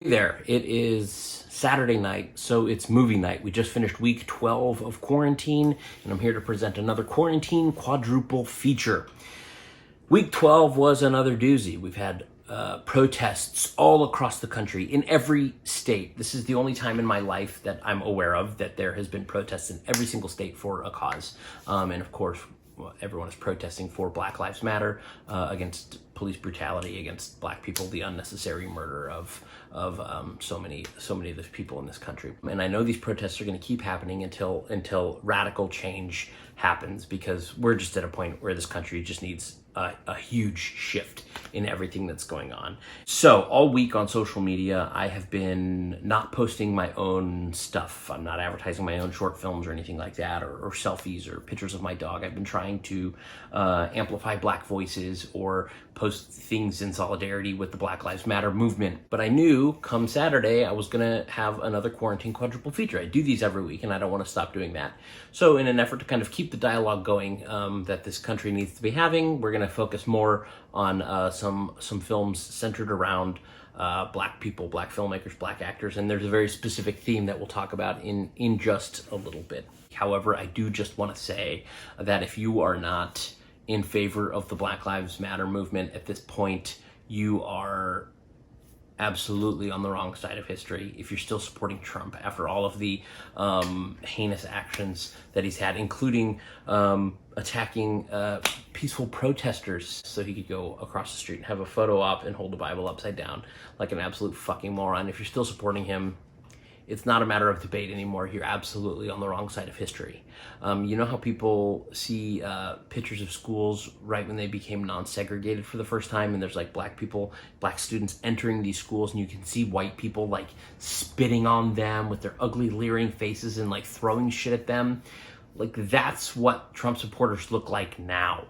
Hey there, it is Saturday night, so it's movie night. We just finished week 12 of quarantine, and I'm here to present another quarantine quadruple feature. Week 12 was another doozy. We've had protests all across the country, in every state. This is the only time in my life that I'm aware of that there has been protests in every single state for a cause. And of course, everyone is protesting for Black Lives Matter, against police brutality against Black people, the unnecessary murder of so many of those people in this country. And I know these protests are going to keep happening until radical change happens, because we're just at a point where this country just needs a huge shift in everything that's going on. So all week on social media, I have been not posting my own stuff. I'm not advertising my own short films or anything like that, or selfies or pictures of my dog. I've been trying to amplify Black voices or post things in solidarity with the Black Lives Matter movement. But I knew come Saturday, I was gonna have another quarantine quadruple feature. I do these every week and I don't wanna stop doing that. So in an effort to kind of keep the dialogue going that this country needs to be having, we're gonna focus more on some films centered around Black people, Black filmmakers, Black actors, and there's a very specific theme that we'll talk about in just a little bit. However, I do just want to say that if you are not in favor of the Black Lives Matter movement at this point, you are absolutely on the wrong side of history. If you're still supporting Trump after all of the heinous actions that he's had, including attacking peaceful protesters so he could go across the street and have a photo op and hold the Bible upside down like an absolute fucking moron. If you're still supporting him, it's not a matter of debate anymore. You're absolutely on the wrong side of history. You know how people see pictures of schools right when they became non-segregated for the first time, and there's like Black students entering these schools, and you can see white people like spitting on them with their ugly leering faces and like throwing shit at them. Like, that's what Trump supporters look like now,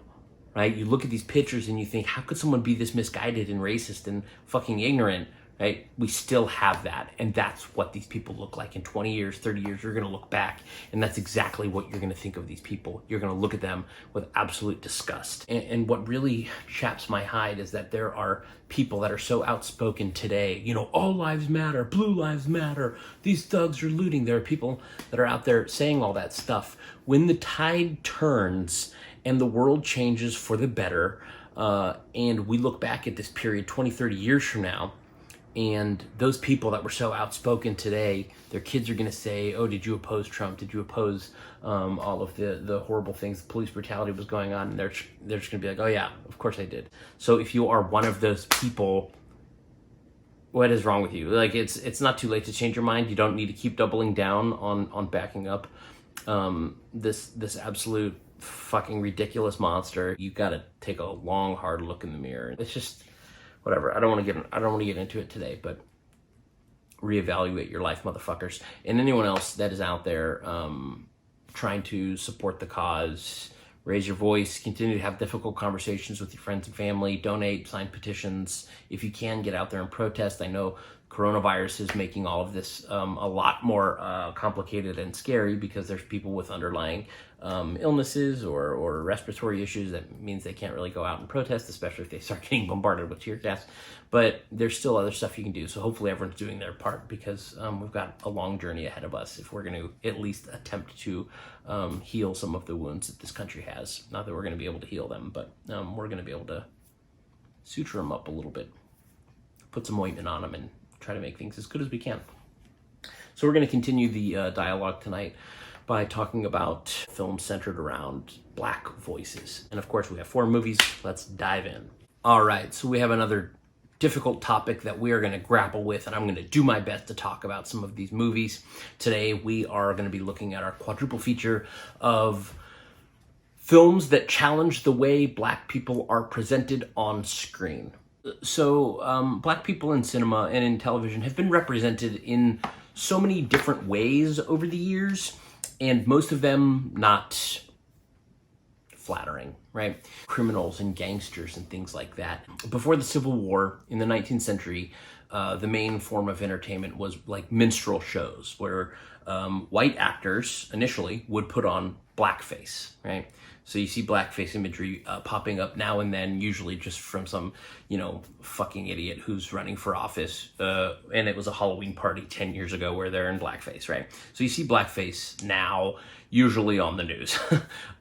right? You look at these pictures and you think, how could someone be this misguided and racist and fucking ignorant? Right? We still have that, and that's what these people look like. In 20 years, 30 years, you're going to look back, and that's exactly what you're going to think of these people. You're going to look at them with absolute disgust. And what really chaps my hide is that there are people that are so outspoken today. You know, all lives matter, blue lives matter, these thugs are looting. There are people that are out there saying all that stuff. When the tide turns and the world changes for the better, and we look back at this period 20, 30 years from now, and those people that were so outspoken today, their kids are going to say, oh, did you oppose Trump? Did you oppose all of the horrible things, the police brutality was going on? And they're just going to be like, oh yeah, of course I did. So if you are one of those people, what is wrong with you? Like, it's not too late to change your mind. You don't need to keep doubling down on backing up this absolute fucking ridiculous monster. You got to take a long, hard look in the mirror. It's just, whatever. I don't want to get into it today, but reevaluate your life, motherfuckers. And anyone else that is out there trying to support the cause, raise your voice, continue to have difficult conversations with your friends and family, donate, sign petitions. If you can, get out there and protest. I know coronavirus is making all of this a lot more complicated and scary, because there's people with underlying illnesses or respiratory issues. That means they can't really go out and protest, especially if they start getting bombarded with tear gas. But there's still other stuff you can do. So hopefully everyone's doing their part, because we've got a long journey ahead of us if we're going to at least attempt to heal some of the wounds that this country has. Not that we're going to be able to heal them, but we're going to be able to suture them up a little bit, put some ointment on them, and try to make things as good as we can. So we're going to continue the dialogue tonight by talking about films centered around Black voices. And of course, we have 4 movies. Let's dive in. All right, so we have another difficult topic that we are going to grapple with, and I'm going to do my best to talk about some of these movies. Today, we are going to be looking at our quadruple feature of films that challenge the way Black people are presented on screen. So Black people in cinema and in television have been represented in so many different ways over the years, and most of them not flattering, right? Criminals and gangsters and things like that. Before the Civil War in the 19th century, the main form of entertainment was like minstrel shows, where white actors initially would put on blackface, right? So you see blackface imagery popping up now and then, usually just from some, fucking idiot who's running for office. And it was a Halloween party 10 years ago where they're in blackface, right? So you see blackface now, usually on the news.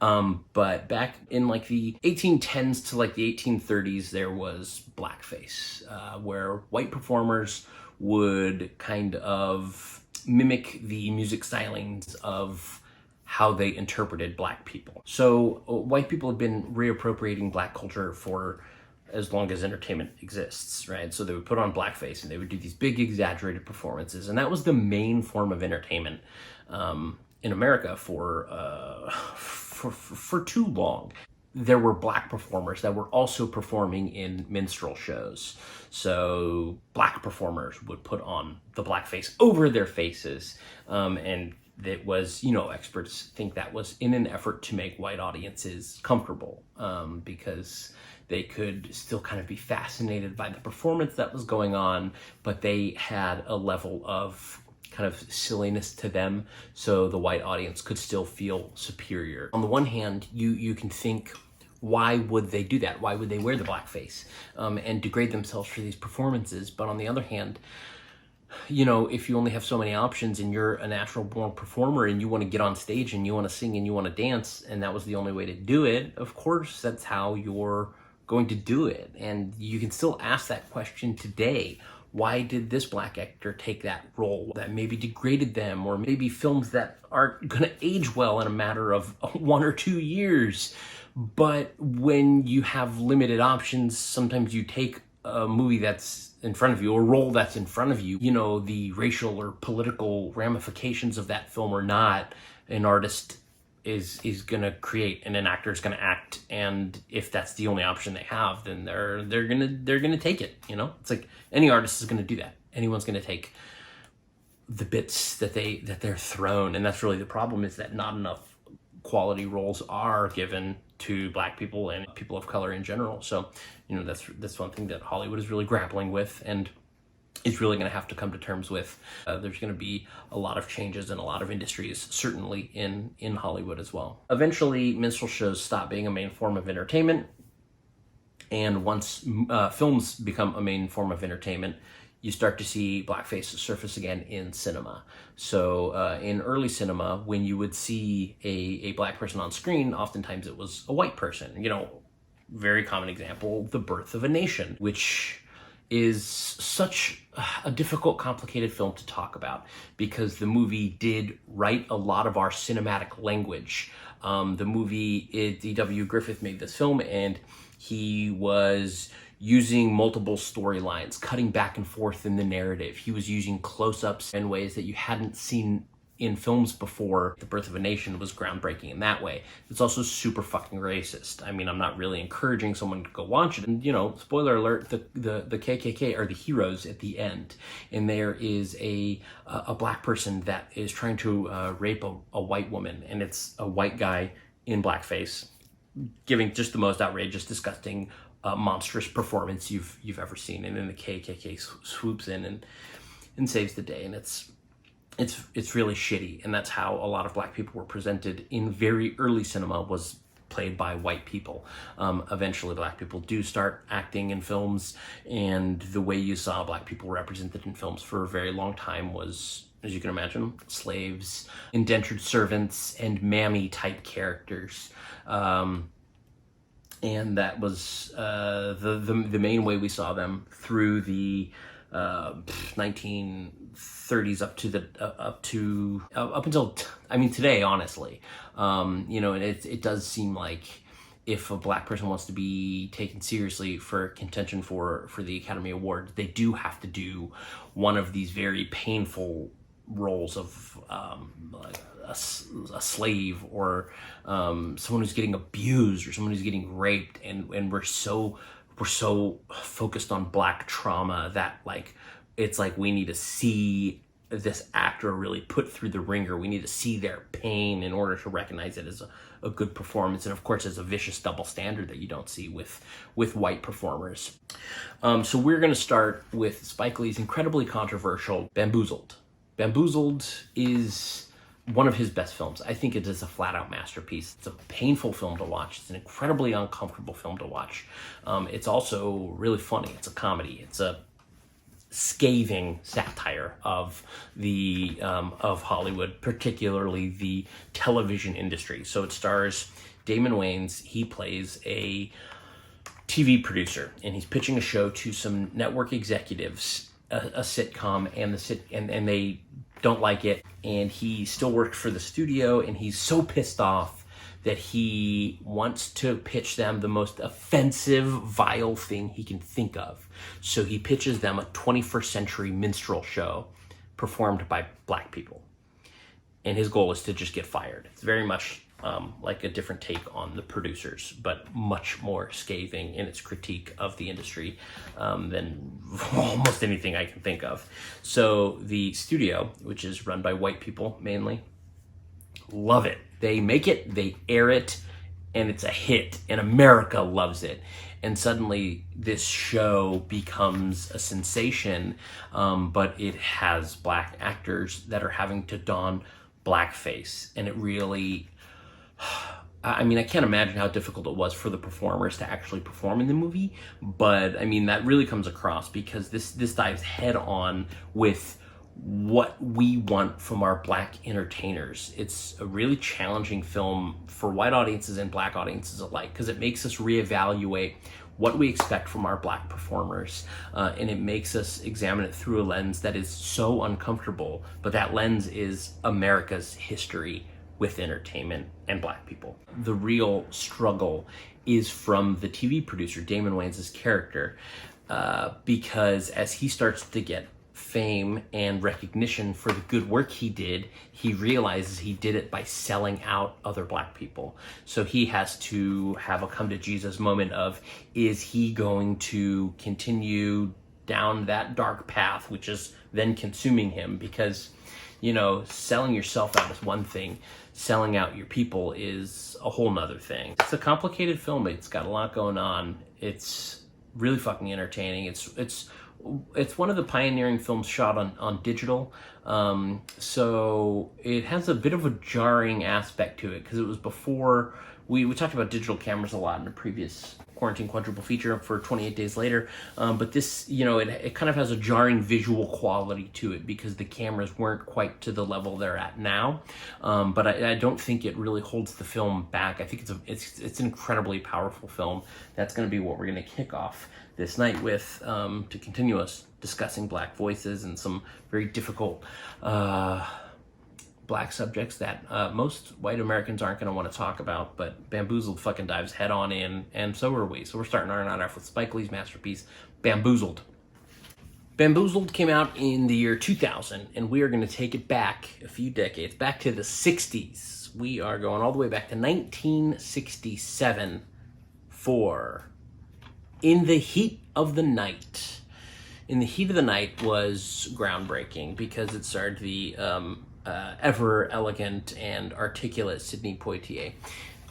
But back in like the 1810s to like the 1830s, there was blackface, where white performers would kind of mimic the music stylings of how they interpreted black people. So white people have been reappropriating black culture for as long as entertainment exists, right? So they would put on blackface and they would do these big exaggerated performances. And that was the main form of entertainment in America for too long. There were black performers that were also performing in minstrel shows. So black performers would put on the blackface over their faces, and that was, experts think that was in an effort to make white audiences comfortable, because they could still kind of be fascinated by the performance that was going on, but they had a level of kind of silliness to them, so the white audience could still feel superior. On the one hand, you can think, why would they do that? Why would they wear the blackface and degrade themselves for these performances? But on the other hand, if you only have so many options and you're a natural born performer and you want to get on stage and you want to sing and you want to dance, and that was the only way to do it, of course, that's how you're going to do it. And you can still ask that question today. Why did this black actor take that role that maybe degraded them, or maybe films that aren't going to age well in a matter of 1 or 2 years? But when you have limited options, sometimes you take a movie that's in front of you, a role that's in front of you, the racial or political ramifications of that film or not, an artist is going to create and an actor is going to act. And if that's the only option they have, then they're going to take it. It's like any artist is going to do that. Anyone's going to take the bits that they're thrown. And that's really the problem, is that not enough quality roles are given to black people and people of color in general. So, that's one thing that Hollywood is really grappling with, and is really going to have to come to terms with. There's going to be a lot of changes in a lot of industries, certainly in Hollywood as well. Eventually, minstrel shows stop being a main form of entertainment, and once films become a main form of entertainment, you start to see blackface surface again in cinema. So in early cinema, when you would see a black person on screen, oftentimes it was a white person. Very common example, The Birth of a Nation, which is such a difficult, complicated film to talk about, because the movie did write a lot of our cinematic language. The movie, D.W. Griffith made this film, and he was using multiple storylines, cutting back and forth in the narrative. He was using close-ups in ways that you hadn't seen in films before. The Birth of a Nation was groundbreaking in that way. It's also super fucking racist. I mean, I'm not really encouraging someone to go watch it. And, spoiler alert, the KKK are the heroes at the end. And there is a black person that is trying to rape a white woman. And it's a white guy in blackface giving just the most outrageous, disgusting, monstrous performance you've ever seen. And then the KKK swoops in and saves the day. And it's really shitty, and that's how a lot of black people were presented in very early cinema, was played by white people. Eventually, black people do start acting in films, and the way you saw black people represented in films for a very long time was, as you can imagine, slaves, indentured servants, and mammy-type characters. And that was the main way we saw them through the 1930s up until today, honestly. And it does seem like if a black person wants to be taken seriously for contention for the Academy Award, they do have to do one of these very painful roles of a slave, or someone who's getting abused, or someone who's getting raped, and we're so focused on black trauma that it's like we need to see this actor really put through the ringer. We need to see their pain in order to recognize it as a good performance. And of course, it's a vicious double standard that you don't see with white performers. So we're going to start with Spike Lee's incredibly controversial Bamboozled. Bamboozled is one of his best films. I think it is a flat-out masterpiece. It's a painful film to watch. It's an incredibly uncomfortable film to watch. It's also really funny. It's a comedy. It's a scathing satire of the of Hollywood, particularly the television industry. So it stars Damon Wayans. He plays a TV producer, and he's pitching a show to some network executives, a sitcom, and they don't like it, and he still works for the studio, and he's so pissed off that he wants to pitch them the most offensive, vile thing he can think of. So he pitches them a 21st century minstrel show performed by black people. And his goal is to just get fired. It's very much like a different take on The Producers, but much more scathing in its critique of the industry than almost anything I can think of. So the studio, which is run by white people mainly, love it. They make it, they air it, and it's a hit, and America loves it. And suddenly this show becomes a sensation, but it has black actors that are having to don blackface, and it really, I mean, I can't imagine how difficult it was for the performers to actually perform in the movie, but I mean, that really comes across because this dives head on with what we want from our black entertainers. It's a really challenging film for white audiences and black audiences alike, because it makes us reevaluate what we expect from our black performers, and it makes us examine it through a lens that is so uncomfortable, but that lens is America's history with entertainment and black people. The real struggle is from the TV producer, Damon Wayans' character, because as he starts to get fame and recognition for the good work he did, he realizes he did it by selling out other black people. So he has to have a come to Jesus moment of, is he going to continue down that dark path, which is then consuming him? Because, you know, selling yourself out is one thing, selling out your people is a whole nother thing. It's a complicated film. It's got a lot going on. It's really fucking entertaining. It's one of the pioneering films shot on digital, so it has a bit of a jarring aspect to it, because it was before, we talked about digital cameras a lot in the previous Quarantine Quadruple feature for 28 Days Later, but this, you know, it kind of has a jarring visual quality to it because the cameras weren't quite to the level they're at now, but I don't think it really holds the film back. I think it's an incredibly powerful film. That's going to be what we're going to kick off this night with, to continue us discussing black voices and some very difficult black subjects that most white Americans aren't going to want to talk about, but Bamboozled fucking dives head on in, and so are we. So we're starting our night off with Spike Lee's masterpiece, Bamboozled. Bamboozled came out in the year 2000, and we are going to take it back a few decades, back to the 60s. We are going all the way back to 1967 for In the Heat of the Night. In the Heat of the Night was groundbreaking because it starred the ever elegant and articulate Sidney Poitier,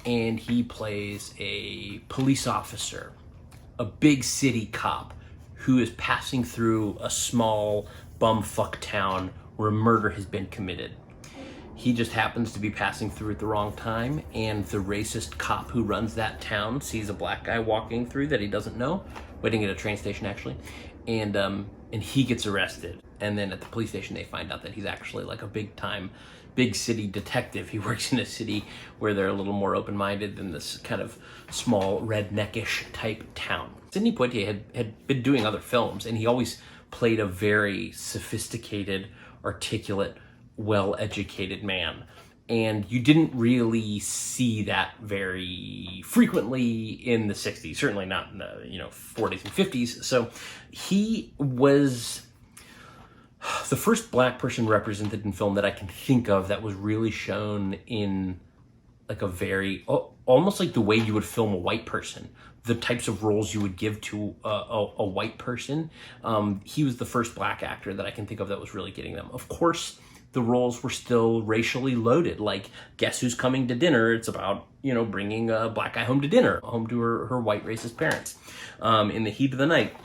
and he plays a police officer, a big city cop who is passing through a small bumfuck town where murder has been committed. He just happens to be passing through at the wrong time, and the racist cop who runs that town sees a black guy walking through that he doesn't know, waiting at a train station actually, and he gets arrested. And then at the police station, they find out that he's actually like a big city detective. He works in a city where they're a little more open-minded than this kind of small redneckish type town. Sidney Poitier had been doing other films, and he always played a very sophisticated, articulate, well-educated man. And you didn't really see that very frequently in the 60s, certainly not in the 40s and 50s. So he was the first black person represented in film that I can think of that was really shown in like a very, almost like the way you would film a white person, the types of roles you would give to a white person. He was the first black actor that I can think of that was really getting them. Of course, the roles were still racially loaded, like Guess Who's Coming to Dinner? It's about, bringing a black guy home to dinner, home to her white racist parents. In the Heat of the Night,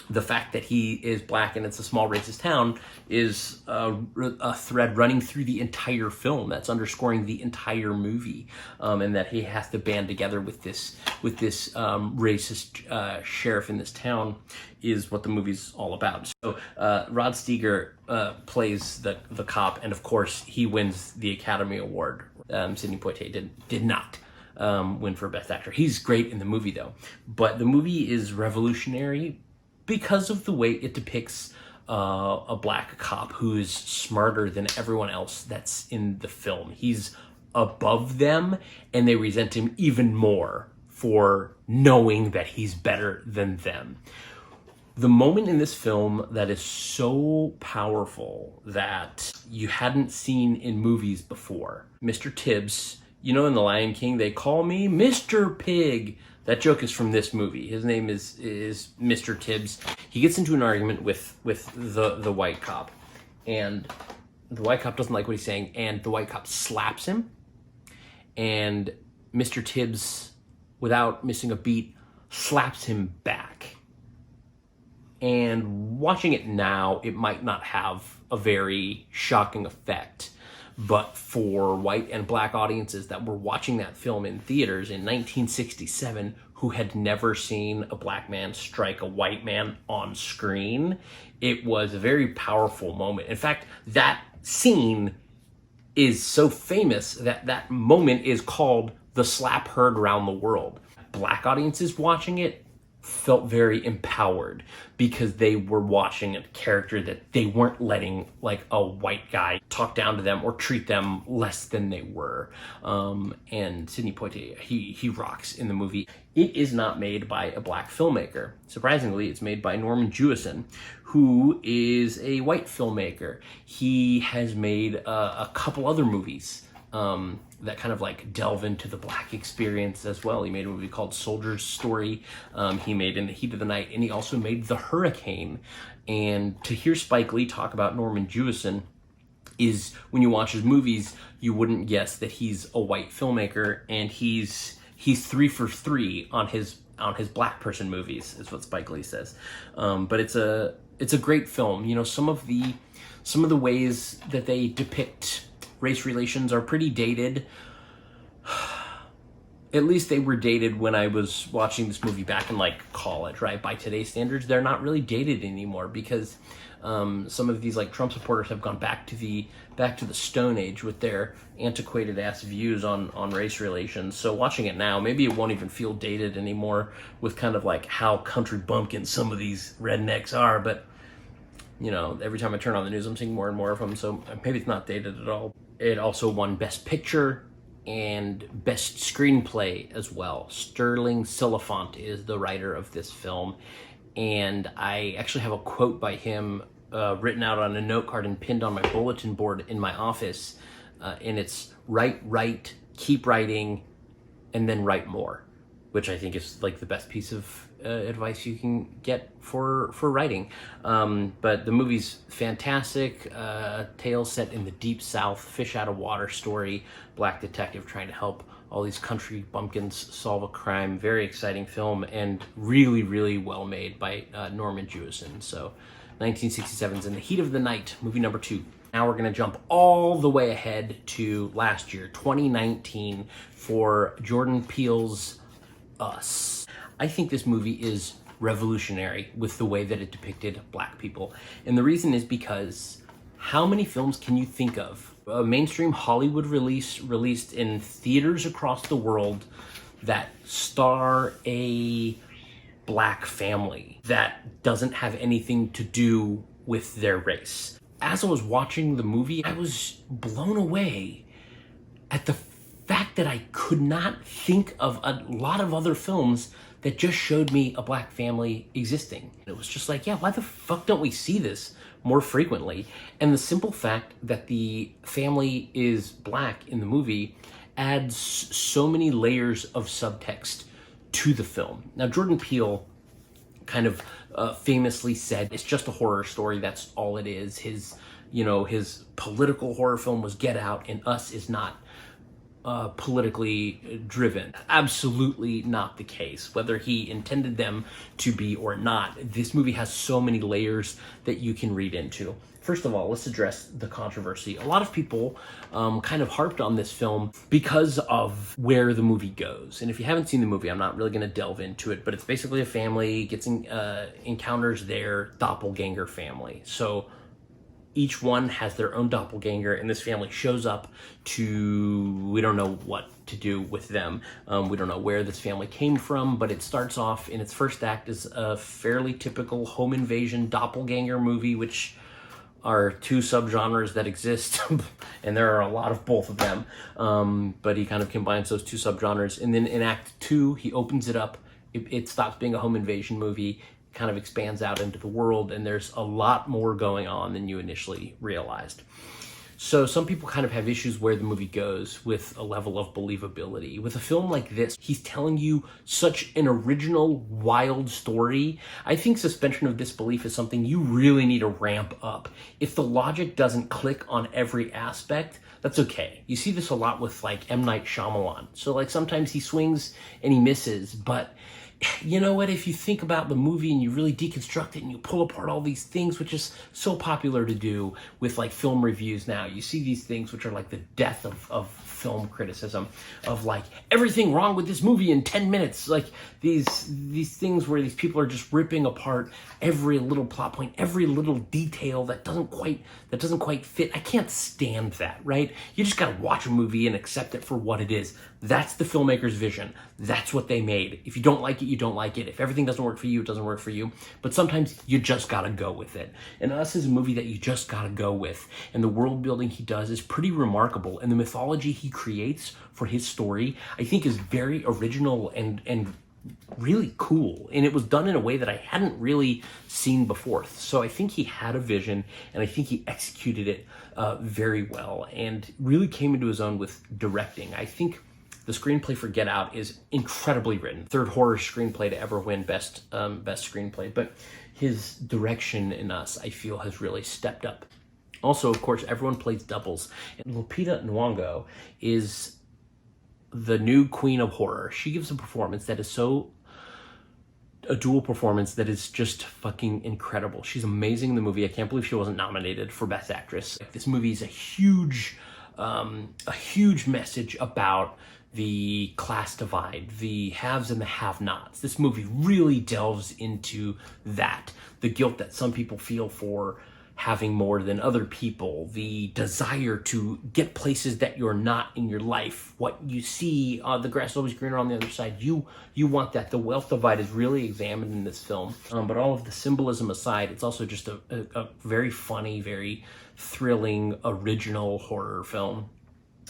the fact that he is black and it's a small racist town is a thread running through the entire film that's underscoring the entire movie, and that he has to band together with this racist sheriff in this town is what the movie's all about. So Rod Steiger plays the cop, and of course he wins the Academy Award. Sidney Poitier did not win for Best Actor. He's great in the movie though, but the movie is revolutionary because of the way it depicts a black cop who is smarter than everyone else that's in the film. He's above them, and they resent him even more for knowing that he's better than them. The moment in this film that is so powerful that you hadn't seen in movies before. Mr. Tibbs, you know, in The Lion King, they call me Mr. Pig. That joke is from this movie. His name is Mr. Tibbs. He gets into an argument with the white cop, and the white cop doesn't like what he's saying, and the white cop slaps him, and Mr. Tibbs, without missing a beat, slaps him back. And watching it now, it might not have a very shocking effect, but for white and black audiences that were watching that film in theaters in 1967, who had never seen a black man strike a white man on screen, it was a very powerful moment. In fact, that scene is so famous that that moment is called the slap heard around the world. Black audiences watching it felt very empowered because they were watching a character that they weren't letting like a white guy talk down to them or treat them less than they were. And Sidney Poitier, he rocks in the movie. It is not made by a black filmmaker. Surprisingly, it's made by Norman Jewison, who is a white filmmaker. He has made a couple other movies that kind of like delve into the black experience as well. He made a movie called Soldier's Story. He made In the Heat of the Night, and he also made The Hurricane. And to hear Spike Lee talk about Norman Jewison is, when you watch his movies, you wouldn't guess that he's a white filmmaker, and he's 3 for 3 on his black person movies, is what Spike Lee says. But it's a great film. You know, some of the ways that they depict race relations are pretty dated. At least they were dated when I was watching this movie back in like college, right? By today's standards, they're not really dated anymore because some of these like Trump supporters have gone back to the Stone Age with their antiquated ass views on race relations. So watching it now, maybe it won't even feel dated anymore with kind of like how country bumpkins some of these rednecks are. But you know, every time I turn on the news, I'm seeing more and more of them. So maybe it's not dated at all. It also won Best Picture and Best Screenplay as well. Sterling Silliphant is the writer of this film. And I actually have a quote by him written out on a note card and pinned on my bulletin board in my office. And it's write, keep writing, and then write more, which I think is like the best piece of advice you can get for writing. But the movie's fantastic. Tale set in the Deep South, fish out of water story, black detective trying to help all these country bumpkins solve a crime. Very exciting film and really, really well made by Norman Jewison. So 1967's In the Heat of the Night, movie number 2. Now we're going to jump all the way ahead to last year, 2019, for Jordan Peele's Us. I think this movie is revolutionary with the way that it depicted black people. And the reason is because how many films can you think of, a mainstream Hollywood released in theaters across the world, that star a black family that doesn't have anything to do with their race? As I was watching the movie, I was blown away at the fact that I could not think of a lot of other films that just showed me a black family existing. It was just like, yeah, why the fuck don't we see this more frequently? And the simple fact that the family is black in the movie adds so many layers of subtext to the film. Now, Jordan Peele kind of famously said, it's just a horror story, that's all it is. His political horror film was Get Out, and Us is not. politically driven. Absolutely not the case. Whether he intended them to be or not, this movie has so many layers that you can read into. First of all, let's address the controversy. A lot of people kind of harped on this film because of where the movie goes. And if you haven't seen the movie, I'm not really going to delve into it, but it's basically a family encounters their doppelganger family. So each one has their own doppelganger, and this family shows up to, we don't know what to do with them. We don't know where this family came from, but it starts off in its first act as a fairly typical home invasion doppelganger movie, which are two subgenres that exist, and there are a lot of both of them. But he kind of combines those two subgenres, and then in Act 2, he opens it up. It stops being a home invasion movie, kind of expands out into the world, and there's a lot more going on than you initially realized. So some people kind of have issues where the movie goes with a level of believability. With a film like this, he's telling you such an original, wild story. I think suspension of disbelief is something you really need to ramp up. If the logic doesn't click on every aspect, that's okay. You see this a lot with like M. Night Shyamalan. So like sometimes he swings and he misses, but you know what, if you think about the movie and you really deconstruct it and you pull apart all these things, which is so popular to do with like film reviews now, you see these things which are like the death of film criticism, of like everything wrong with this movie in 10 minutes, like these things where these people are just ripping apart every little plot point, every little detail that doesn't quite fit. I can't stand that, right? You just gotta watch a movie and accept it for what it is. That's the filmmaker's vision. That's what they made. If you don't like it, you don't like it. If everything doesn't work for you, it doesn't work for you. But sometimes you just gotta go with it. And Us is a movie that you just gotta go with. And the world building he does is pretty remarkable. And the mythology he creates for his story, I think, is very original and really cool. And it was done in a way that I hadn't really seen before. So I think he had a vision, and I think he executed it very well, and really came into his own with directing. I think the screenplay for Get Out is incredibly written. Third horror screenplay to ever win best screenplay. But his direction in Us, I feel, has really stepped up. Also, of course, everyone plays doubles. And Lupita Nyong'o is the new queen of horror. She gives a performance that is a dual performance that is just fucking incredible. She's amazing in the movie. I can't believe she wasn't nominated for Best Actress. This movie is a huge message about the class divide, the haves and the have-nots. This movie really delves into that. The guilt that some people feel for having more than other people, the desire to get places that you're not in your life. What you see, the grass is always greener on the other side. You want that. The wealth divide is really examined in this film. But all of the symbolism aside, it's also just a very funny, very thrilling, original horror film.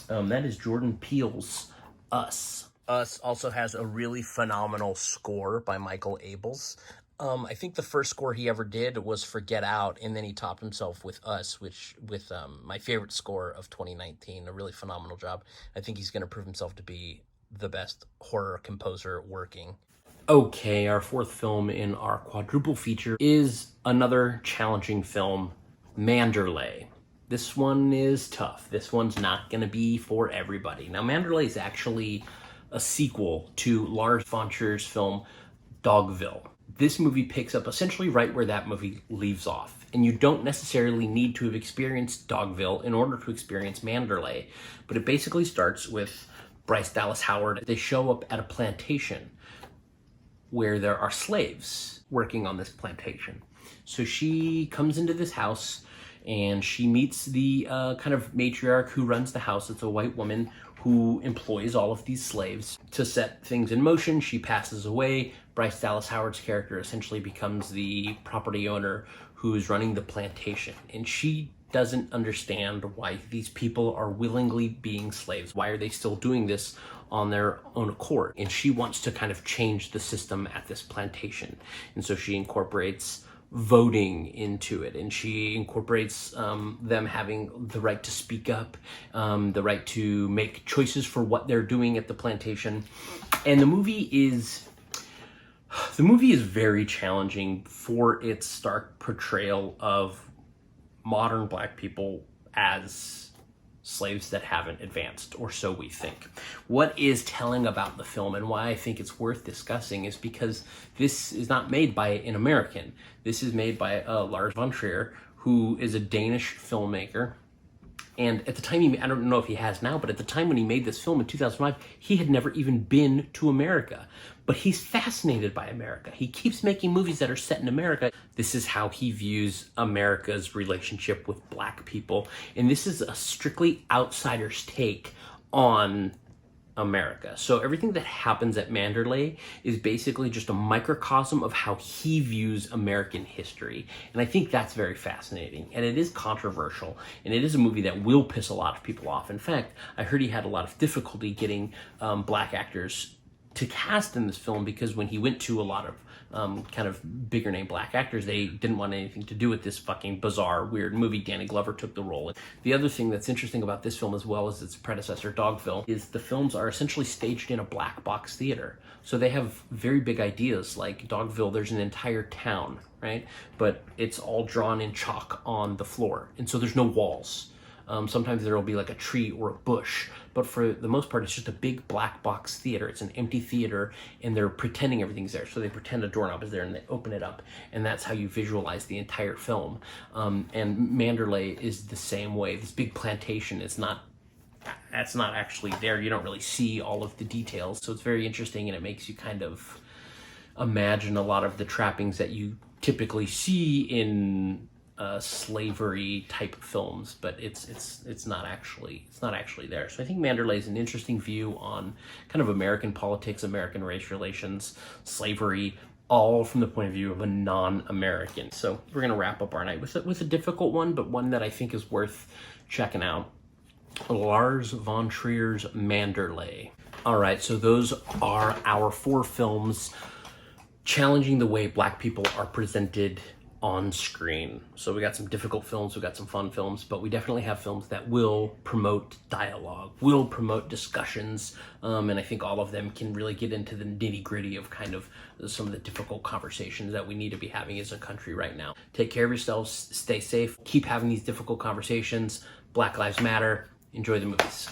That is Jordan Peele's Us. Us also has a really phenomenal score by Michael Abels. I think the first score he ever did was for Get Out, and then he topped himself with Us, with my favorite score of 2019. A really phenomenal job. I think he's going to prove himself to be the best horror composer working. Okay, our fourth film in our quadruple feature is another challenging film, Manderlay. This one is tough. This one's not going to be for everybody. Now, Manderlay is actually a sequel to Lars von Trier's film Dogville. This movie picks up essentially right where that movie leaves off. And you don't necessarily need to have experienced Dogville in order to experience Manderlay. But it basically starts with Bryce Dallas Howard. They show up at a plantation where there are slaves working on this plantation. So she comes into this house and she meets the kind of matriarch who runs the house. It's a white woman who employs all of these slaves to set things in motion. She passes away. Bryce Dallas Howard's character essentially becomes the property owner who is running the plantation. And she doesn't understand why these people are willingly being slaves. Why are they still doing this on their own accord? And she wants to kind of change the system at this plantation. And so she incorporates voting into it, and she incorporates them having the right to speak up, the right to make choices for what they're doing at the plantation. And the movie is very challenging for its stark portrayal of modern Black people as slaves that haven't advanced, or so we think. What is telling about the film and why I think it's worth discussing is because this is not made by an American. This is made by Lars von Trier, who is a Danish filmmaker. And at the time, I don't know if he has now, but at the time when he made this film in 2005, he had never even been to America. But he's fascinated by America. He keeps making movies that are set in America. This is how he views America's relationship with black people. And this is a strictly outsider's take on America. So everything that happens at Manderlay is basically just a microcosm of how he views American history. And I think that's very fascinating. And it is controversial. And it is a movie that will piss a lot of people off. In fact, I heard he had a lot of difficulty getting black actors to cast in this film, because when he went to a lot of kind of bigger name black actors, they didn't want anything to do with this fucking bizarre, weird movie. Danny Glover took the role. The other thing that's interesting about this film, as well as its predecessor, Dogville, is the films are essentially staged in a black box theater. So they have very big ideas. Like Dogville, there's an entire town, right? But it's all drawn in chalk on the floor. And so there's no walls. Sometimes there will be like a tree or a bush, but for the most part, it's just a big black box theater. It's an empty theater, and they're pretending everything's there. So they pretend a doorknob is there, and they open it up, and that's how you visualize the entire film. And Manderlay is the same way. This big plantation that's not actually there. You don't really see all of the details. So it's very interesting, and it makes you kind of imagine a lot of the trappings that you typically see in slavery type films, but it's not actually there. So I think Manderlay is an interesting view on kind of American politics, American race relations, slavery, all from the point of view of a non-American. So we're gonna wrap up our night with a difficult one, but one that I think is worth checking out. Lars von Trier's Manderlay. All right, so those are our 4 films challenging the way black people are presented on screen. So we got some difficult films, we got some fun films, but we definitely have films that will promote dialogue, will promote discussions, and I think all of them can really get into the nitty-gritty of kind of some of the difficult conversations that we need to be having as a country right now. Take care of yourselves, stay safe, keep having these difficult conversations. Black Lives Matter. Enjoy the movies.